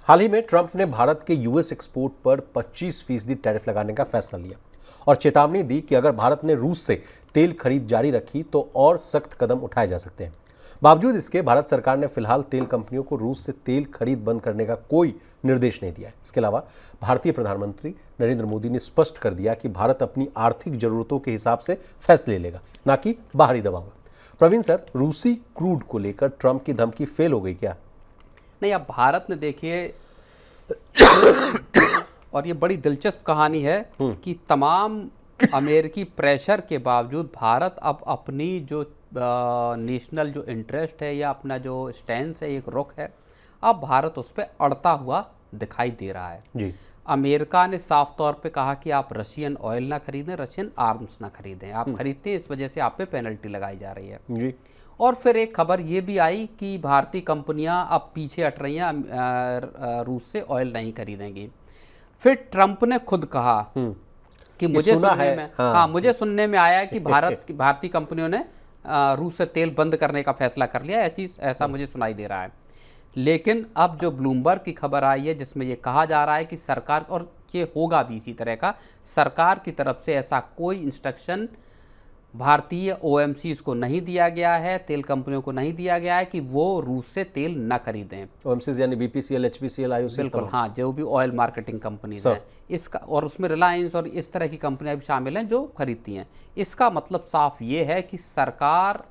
हाल ही में ट्रंप ने भारत के यूएस एक्सपोर्ट पर 25% टैरिफ लगाने का फैसला लिया और चेतावनी दी कि अगर भारत ने रूस से तेल खरीद जारी रखी तो और सख्त कदम उठाए जा सकते हैं। बावजूद इसके भारत सरकार ने फिलहाल तेल कंपनियों को रूस से तेल खरीद बंद करने का कोई निर्देश नहीं दिया है। इसके अलावा भारतीय प्रधानमंत्री नरेंद्र मोदी ने स्पष्ट कर दिया कि भारत अपनी आर्थिक जरूरतों के हिसाब से फैसले लेगा, ना कि बाहरी दबाव में। प्रवीण सर, रूसी क्रूड को लेकर ट्रंप की धमकी फेल हो गई क्या? नहीं, अब भारत ने देखिए और ये बड़ी दिलचस्प कहानी है कि तमाम अमेरिकी प्रेशर के बावजूद भारत अब अपनी जो नेशनल जो इंटरेस्ट है या अपना जो स्टैंड है, एक रुख है, अब भारत उस पर अड़ता हुआ दिखाई दे रहा है जी। अमेरिका ने साफ तौर पे कहा कि आप रशियन ऑयल ना खरीदें, रशियन आर्म्स ना खरीदें। आप खरीदते हैं, इस वजह से आप पे पेनल्टी लगाई जा रही है जी। और फिर एक खबर ये भी आई कि भारतीय कंपनियां अब पीछे हट रही हैं, रूस से ऑयल नहीं खरीदेंगी। फिर ट्रंप ने खुद कहा कि मुझे सुनने में आया कि भारतीय कंपनियों ने रूस से तेल बंद करने का फैसला कर लिया, ऐसा मुझे सुनाई दे रहा है। लेकिन अब जो ब्लूमबर्ग की खबर आई है जिसमें ये कहा जा रहा है कि सरकार, और ये होगा भी इसी तरह का, सरकार की तरफ से ऐसा कोई इंस्ट्रक्शन भारतीय ओएमसीज को नहीं दिया गया है, तेल कंपनियों को नहीं दिया गया है कि वो रूस से तेल न खरीदें। ओएमसीज यानी बीपीसीएल, एचपीसीएल, आईओसीएल, बिल्कुल, हाँ, जो भी ऑयल मार्केटिंग कंपनीज हैं इसका, और उसमें रिलायंस और इस तरह की कंपनियां भी शामिल हैं जो खरीदती हैं। इसका मतलब साफ ये है कि सरकार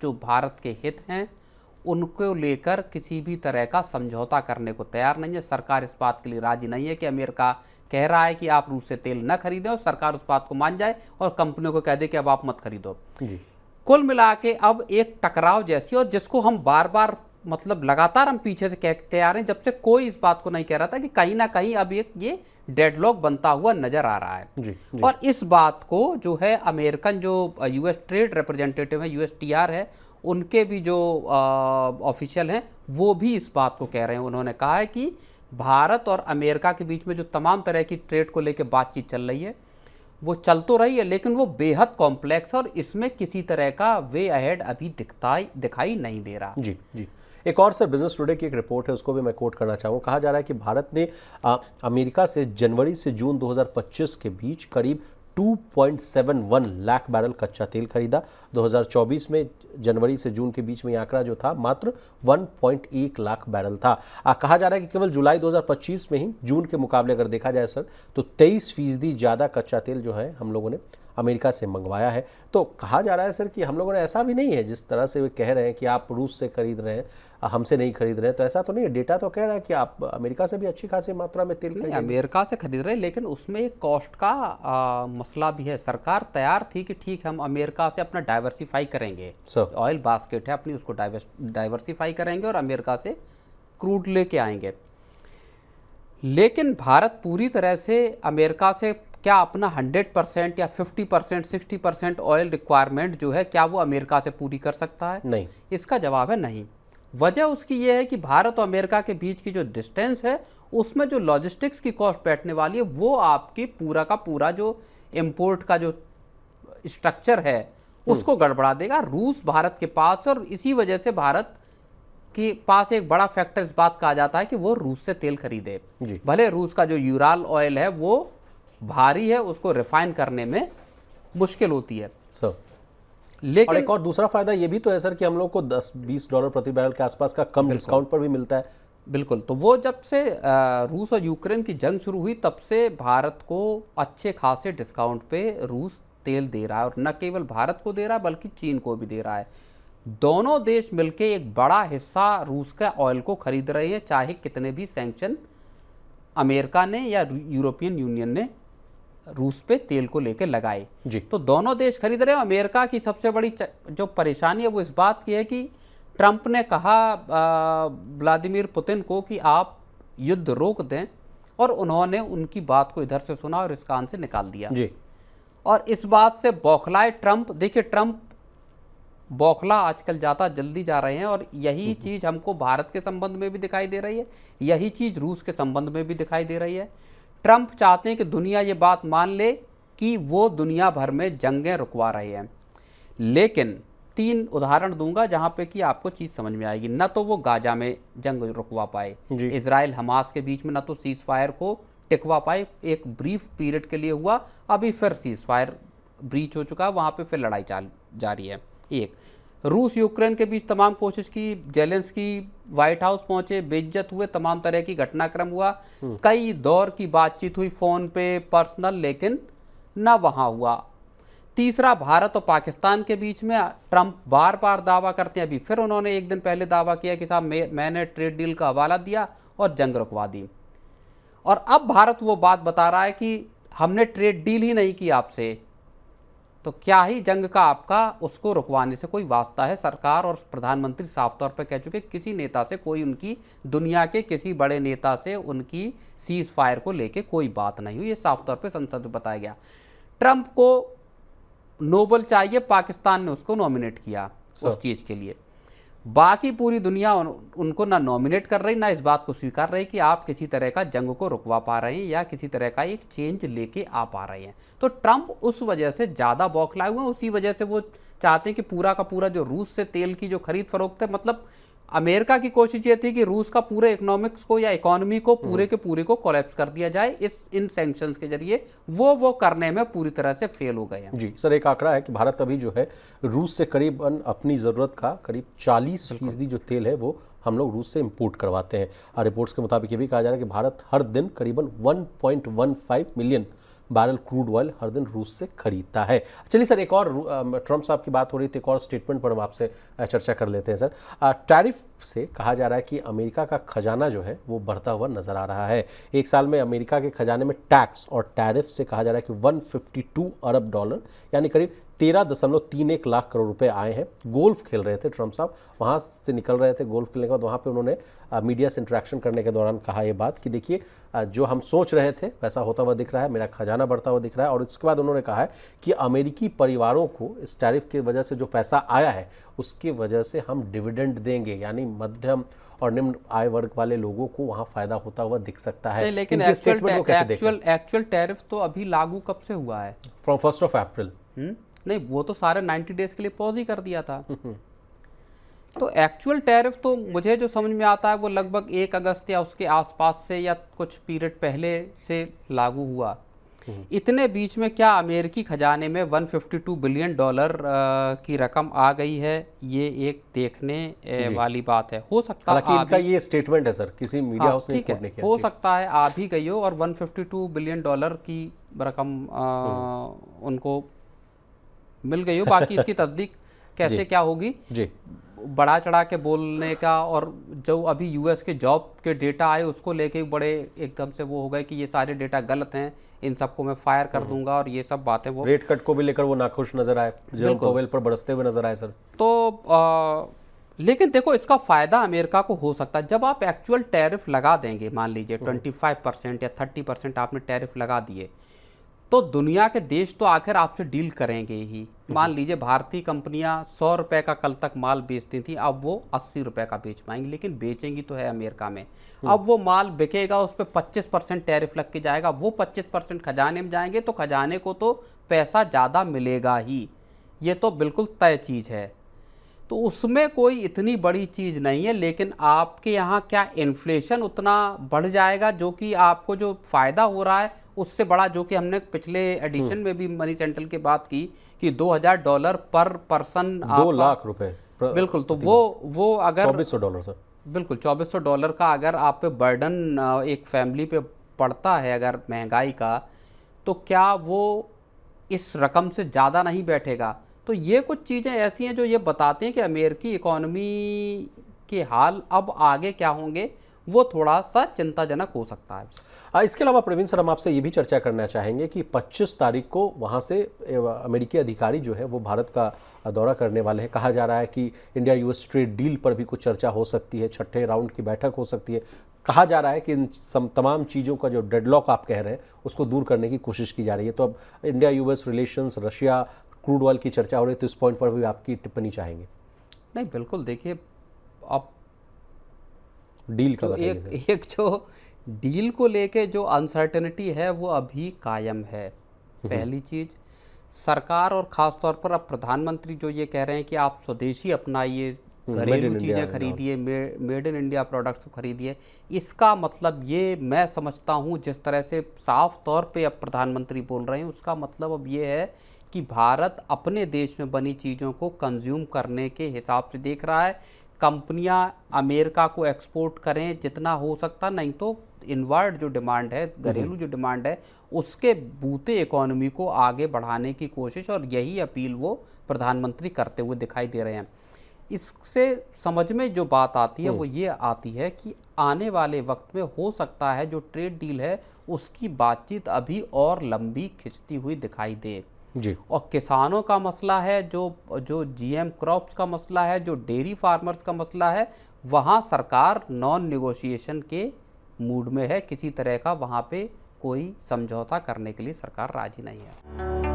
जो भारत के हित हैं उनको लेकर किसी भी तरह का समझौता करने को तैयार नहीं है। सरकार इस बात के लिए राजी नहीं है कि अमेरिका कह रहा है कि आप रूस से तेल न खरीदें और सरकार उस बात को मान जाए और कंपनियों को कह दे कि अब आप मत खरीदो जी। कुल मिला के अब एक टकराव जैसी, और जिसको हम बार बार मतलब लगातार हम पीछे से कहते आ रहे हैं, जब से कोई इस बात को नहीं कह रहा था कि कहीं ना कहीं अब एक ये डेडलॉक बनता हुआ नजर आ रहा है जी। और इस बात को जो है अमेरिकन जो यूएस ट्रेड रिप्रेजेंटेटिव है, यूएसटीआर है, उनके भी जो ऑफिशियल हैं वो भी इस बात को कह रहे हैं। उन्होंने कहा है कि भारत और अमेरिका के बीच में जो तमाम तरह की ट्रेड को लेकर बातचीत चल रही है वो चल तो रही है, लेकिन वो बेहद कॉम्प्लेक्स है और इसमें किसी तरह का वे अहेड अभी दिखाई नहीं दे रहा। जी जी। एक और सर, बिजनेस टुडे की एक रिपोर्ट है, उसको भी मैं कोट करना चाहूँगा। कहा जा रहा है कि भारत ने अमेरिका से जनवरी से जून 2025 के बीच करीब 2.71 लाख बैरल कच्चा तेल खरीदा। 2024 में जनवरी से जून के बीच में आंकड़ा जो था मात्र 1.1 लाख बैरल था। कहा जा रहा है कि केवल जुलाई 2025 में ही जून के मुकाबले अगर देखा जाए सर, तो 23% ज़्यादा कच्चा तेल जो है हम लोगों ने अमेरिका से मंगवाया है। तो कहा जा रहा है सर कि हम लोगों ने, ऐसा भी नहीं है जिस तरह से वे कह रहे हैं कि आप रूस से खरीद रहे हैं, हमसे नहीं खरीद रहे हैं, तो ऐसा तो नहीं है। डेटा तो कह रहा है कि आप अमेरिका से भी अच्छी खासी मात्रा में तेल खरीद, अमेरिका से खरीद रहे हैं, लेकिन उसमें एक कॉस्ट का मसला भी है। सरकार तैयार थी कि ठीक है, हम अमेरिका से अपना डाइवर्सिफाई करेंगे, ऑयल बास्केट है अपनी, उसको डाइवर्सिफाई करेंगे और अमेरिका से क्रूड लेके आएंगे। लेकिन भारत पूरी तरह से अमेरिका से क्या अपना 100% या 50%, 60% ऑयल रिक्वायरमेंट जो है, क्या वो अमेरिका से पूरी कर सकता है? नहीं। इसका जवाब है नहीं। वजह उसकी ये है कि भारत और अमेरिका के बीच की जो डिस्टेंस है उसमें जो लॉजिस्टिक्स की कॉस्ट बैठने वाली है वो आपकी पूरा का पूरा जो इंपोर्ट का जो स्ट्रक्चर है उसको गड़बड़ा देगा। रूस भारत के पास, और इसी वजह से भारत के पास एक बड़ा फैक्टर इस बात का आ जाता है कि वो रूस से तेल खरीदे। भले रूस का जो यूराल ऑयल है वो भारी है, उसको रिफाइन करने में मुश्किल होती है लेकिन और एक और दूसरा फायदा ये भी तो है सर कि हम लोग को $10-20 प्रति बैरल के आसपास का कम डिस्काउंट पर भी मिलता है। बिल्कुल, तो वो जब से रूस और यूक्रेन की जंग शुरू हुई तब से भारत को अच्छे खासे डिस्काउंट पे रूस तेल दे रहा है, और न केवल भारत को दे रहा है बल्कि चीन को भी दे रहा है। दोनों देश मिलके एक बड़ा हिस्सा रूस का ऑयल को खरीद रहे हैं, चाहे कितने भी सैंक्शन अमेरिका ने या यूरोपियन यूनियन ने रूस पे तेल को लेकर लगाए जी। तो दोनों देश खरीद रहे हैं। अमेरिका की सबसे बड़ी जो परेशानी है वो इस बात की है कि ट्रंप ने कहा व्लादिमीर पुतिन को कि आप युद्ध रोक दें, और उन्होंने उनकी बात को इधर से सुना और इस कान से निकाल दिया जी। और इस बात से बौखलाए ट्रंप। देखिए, ट्रंप बौखला आजकल ज़्यादा जल्दी जा रहे हैं, और यही चीज़ हमको भारत के संबंध में भी दिखाई दे रही है, यही चीज़ रूस के संबंध में भी दिखाई दे रही है। ट्रंप चाहते हैं कि दुनिया ये बात मान ले कि वो दुनिया भर में जंगें रुकवा रहे हैं, लेकिन 3 उदाहरण दूंगा जहां पे कि आपको चीज़ समझ में आएगी। न तो वो गाजा में जंग रुकवा पाए, इजराइल हमास के बीच में न तो सीज फायर को टिकवा पाए, एक ब्रीफ पीरियड के लिए हुआ, अभी फिर सीज फायर ब्रीच हो चुका, वहाँ पे फिर लड़ाई जारी है। एक, रूस यूक्रेन के बीच तमाम कोशिश की, जेलेंस्की व्हाइट हाउस पहुंचे, बेइज्जत हुए, तमाम तरह की घटनाक्रम हुआ, कई दौर की बातचीत हुई फ़ोन पे, पर्सनल, लेकिन ना वहाँ हुआ। तीसरा, भारत और पाकिस्तान के बीच में ट्रंप बार बार दावा करते हैं, अभी फिर उन्होंने एक दिन पहले दावा किया कि साहब मैंने ट्रेड डील का हवाला दिया और जंग रुकवा दी। और अब भारत वो बात बता रहा है कि हमने ट्रेड डील ही नहीं की आपसे, तो क्या ही जंग का आपका उसको रुकवाने से कोई वास्ता है। सरकार और प्रधानमंत्री साफ तौर पर कह चुके, किसी नेता से कोई, उनकी दुनिया के किसी बड़े नेता से उनकी सीज फायर को लेके कोई बात नहीं हुई, ये साफ तौर पे संसद में बताया गया। ट्रंप को नोबेल चाहिए, पाकिस्तान ने उसको नॉमिनेट किया उस चीज़ के लिए। बाकी पूरी दुनिया उनको ना नॉमिनेट कर रही, ना इस बात को स्वीकार रही कि आप किसी तरह का जंग को रुकवा पा रहे हैं या किसी तरह का एक चेंज लेके आ पा रहे हैं। तो ट्रंप उस वजह से ज़्यादा बौखलाए हुए हैं, उसी वजह से वो चाहते हैं कि पूरा का पूरा जो रूस से तेल की जो खरीद फरोख्त है, मतलब अमेरिका की कोशिश ये थी कि रूस का पूरे इकोनॉमिक्स को या इकोनॉमी को पूरे के पूरे को कोलैप्स कर दिया जाए इन सैंक्शंस के जरिए। वो करने में पूरी तरह से फेल हो गए हैं। जी सर, एक आंकड़ा है कि भारत अभी जो है रूस से करीबन अपनी ज़रूरत का करीब 40% जो तेल है वो हम लोग रूस से इंपोर्ट करवाते हैं। और रिपोर्ट्स के मुताबिक ये भी कहा जा रहा है कि भारत हर दिन करीबन 1.15 मिलियन बैरल क्रूड ऑयल हर दिन रूस से खरीदता है। चलिए सर, एक और ट्रंप साहब की बात हो रही थी, एक और स्टेटमेंट पर हम आपसे चर्चा कर लेते हैं सर। टैरिफ से कहा जा रहा है कि अमेरिका का खजाना जो है वो बढ़ता हुआ नजर आ रहा है। एक साल में अमेरिका के खजाने में टैक्स और टैरिफ से कहा जा रहा है कि 152 अरब डॉलर यानी करीब 13.31 लाख करोड़ रुपए आए हैं। गोल्फ खेल रहे थे ट्रंप साहब, वहाँ से निकल रहे थे गोल्फ खेलने के बाद, वहाँ पे उन्होंने मीडिया से इंटरेक्शन करने के दौरान कहा ये बात कि देखिए जो हम सोच रहे थे वैसा होता हुआ दिख रहा है, मेरा खजाना बढ़ता हुआ दिख रहा है। और इसके बाद उन्होंने कहा है कि अमेरिकी परिवारों को इस टैरिफ की वजह से जो पैसा आया है उसकी वजह से हम डिविडेंड देंगे, यानी मध्यम और निम्न आय वर्ग वाले लोगों को वहाँ फायदा होता हुआ दिख सकता है। लेकिन एक्चुअल टैरिफ तो अभी लागू कब से हुआ है? फ्रॉम 1 अप्रैल। नहीं, वो तो सारे 90 डेज के लिए पॉज ही कर दिया था। तो एक्चुअल टैरिफ तो मुझे जो समझ में आता है वो लगभग 1 अगस्त या उसके आसपास से या कुछ पीरियड पहले से लागू हुआ। इतने बीच में क्या अमेरिकी खजाने में 152 बिलियन डॉलर की रकम आ गई है, ये एक देखने वाली बात है। हो सकता है इनका ये स्टेटमेंट है सर, किसी मीडिया हाउस ने रिपोर्ट नहीं किया, हो सकता है आ भी गई हो और 152 बिलियन डॉलर की रकम उनको मिल गई हो। बाकी इसकी तस्दीक कैसे क्या होगी जी, बड़ा चढ़ा के बोलने का, और जो अभी यूएस के जॉब के डेटा आए उसको लेके बड़े एकदम से वो हो गए कि ये सारे डेटा गलत हैं, इन सबको मैं फायर कर दूंगा और ये सब बातें। वो रेट कट को भी लेकर वो नाखुश नजर आए, जेरोम पावेल पर बरसते हुए नजर आए सर। तो लेकिन देखो, इसका फायदा अमेरिका को हो सकता है जब आप एक्चुअल टैरिफ लगा देंगे। मान लीजिए 25% या 30% आपने टैरिफ लगा दिए, तो दुनिया के देश तो आखिर आपसे डील करेंगे ही। मान लीजिए भारतीय कंपनियां 100 रुपए का कल तक माल बेचती थी, अब वो 80 रुपए का बेच पाएंगी, लेकिन बेचेंगी तो है अमेरिका में। अब वो माल बिकेगा, उस पर 25% टैरिफ लग के जाएगा, वो 25% खजाने में जाएंगे, तो खजाने को तो पैसा ज़्यादा मिलेगा ही, ये तो बिल्कुल तय चीज़ है। तो उसमें कोई इतनी बड़ी चीज़ नहीं है। लेकिन आपके यहाँ क्या इन्फ्लेशन उतना बढ़ जाएगा जो कि आपको जो फ़ायदा हो रहा है उससे बड़ा, जो कि हमने पिछले एडिशन में भी मनी सेंट्रल की बात की कि $2000 पर पर्सन, 2 लाख रुपए। बिल्कुल, तो वो अगर $2400 सर, बिल्कुल $2400 का अगर आप पे बर्डन एक फैमिली पे पड़ता है अगर महंगाई का, तो क्या वो इस रकम से ज़्यादा नहीं बैठेगा? तो ये कुछ चीज़ें ऐसी हैं जो ये बताते हैं कि अमेरिकी इकोनॉमी के हाल अब आगे क्या होंगे, वो थोड़ा सा चिंताजनक हो सकता है। इसके अलावा प्रवीण सर, हम आपसे ये भी चर्चा करना चाहेंगे कि 25 तारीख को वहाँ से अमेरिकी अधिकारी जो है वो भारत का दौरा करने वाले हैं। कहा जा रहा है कि इंडिया यूएस ट्रेड डील पर भी कुछ चर्चा हो सकती है, 6ठे राउंड की बैठक हो सकती है। कहा जा रहा है कि इन तमाम चीज़ों का जो डेडलॉक आप कह रहे हैं उसको दूर करने की कोशिश की जा रही है। तो अब India US relations, Russia crude oil की चर्चा हो रही है, तो इस पॉइंट पर भी आपकी टिप्पणी चाहेंगे? नहीं, बिल्कुल, देखिए अब डील का एक जो डील को लेके जो अनसर्टेनिटी है वो अभी कायम है, पहली चीज़। सरकार और ख़ास तौर पर अब प्रधानमंत्री जो ये कह रहे हैं कि आप स्वदेशी अपनाइए, घरेलू चीज़ें खरीदिए, मेड इन इंडिया प्रोडक्ट्स को खरीदिए, इसका मतलब ये मैं समझता हूँ जिस तरह से साफ तौर पे अब प्रधानमंत्री बोल रहे हैं, उसका मतलब अब ये है कि भारत अपने देश में बनी चीज़ों को कंज्यूम करने के हिसाब से देख रहा है। कंपनियां अमेरिका को एक्सपोर्ट करें जितना हो सकता, नहीं तो इनवर्ड जो डिमांड है, घरेलू जो डिमांड है, उसके बूते इकोनॉमी को आगे बढ़ाने की कोशिश, और यही अपील वो प्रधानमंत्री करते हुए दिखाई दे रहे हैं। इससे समझ में जो बात आती है वो ये आती है कि आने वाले वक्त में हो सकता है जो ट्रेड डील है उसकी बातचीत अभी और लंबी खिंचती हुई दिखाई दे जी। और किसानों का मसला है, जो जीएम क्रॉप्स का मसला है, जो डेयरी फार्मर्स का मसला है, वहाँ सरकार नॉन नेगोशिएशन के मूड में है। किसी तरह का वहाँ पे कोई समझौता करने के लिए सरकार राजी नहीं है।